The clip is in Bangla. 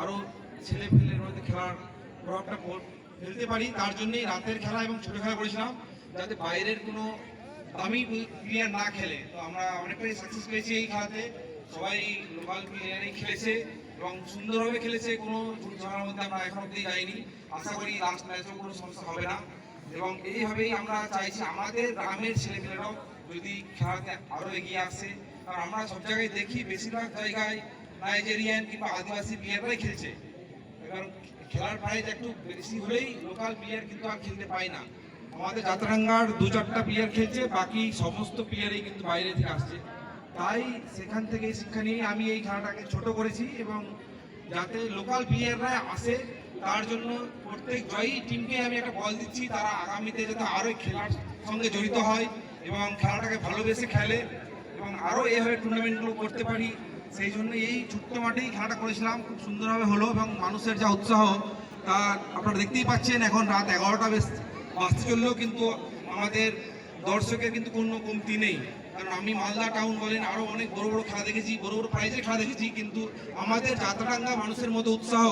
আরও ছেলেপেলের মধ্যে খেলার প্রভাবটা ফেলতে পারি, তার জন্যই রাতের খেলা এবং ছোটো খেলা করেছিলাম, যাতে বাইরের কোনো দামি প্লেয়ার না খেলে। তো আমরা অনেকটাই সাকসেস পেয়েছি এই খেলাতে, সবাই লোকাল প্লেয়ারই খেলেছে এবং সুন্দরভাবে খেলেছে, কোনো ঝামেলার মধ্যে আমরা এখন অব্দি যাইনি। আশা করি লাস্ট ম্যাচেও কোনো সমস্যা হবে না এবং এইভাবেই আমরা চাইছি আমাদের গ্রামের ছেলেমেয়েরাও যদি খেলাতে আরও এগিয়ে আসে। কারণ আমরা সব জায়গায় দেখি বেশিরভাগ জায়গায় নাইজেরিয়ান কিংবা আদিবাসী প্লেয়াররাই খেলছে, এবং খেলার প্রাইজ একটু বেশি হলেই লোকাল প্লেয়ার কিন্তু আর খেলতে পায় না। আমাদের যাত্রাঙ্গার 2-4টা প্লেয়ার খেলছে, বাকি সমস্ত প্লেয়ারই কিন্তু বাইরে থেকে আসছে। তাই সেখান থেকে শিক্ষা নিয়ে আমি এই খেলাটাকে ছোট করেছি এবং যাতে লোকাল প্লেয়াররা আসে তার জন্য প্রত্যেক জয়ী টিমকে আমি একটা বল দিচ্ছি, তারা আগামীতে যাতে আরও খেলার সঙ্গে জড়িত হয় এবং খেলাটাকে ভালোবেসে খেলে এবং আরও এইভাবে টুর্নামেন্টগুলো করতে পারি। সেই জন্য এই ছোট্ট মাঠেই খেলাটা করেছিলাম, খুব সুন্দরভাবে হলো এবং মানুষের যা উৎসাহ তা আপনারা দেখতেই পাচ্ছেন। এখন রাত 11টা বাজতে চললেও কিন্তু আমাদের দর্শকের কিন্তু কোনো কমতি নেই, কারণ আমি মালদা টাউন বলেন আরও অনেক বড় বড় খেলা দেখেছি, বড় বড় প্রাইজের খেলা দেখেছি, কিন্তু আমাদের যাত্রাঙ্গা মানুষের মতো উৎসাহ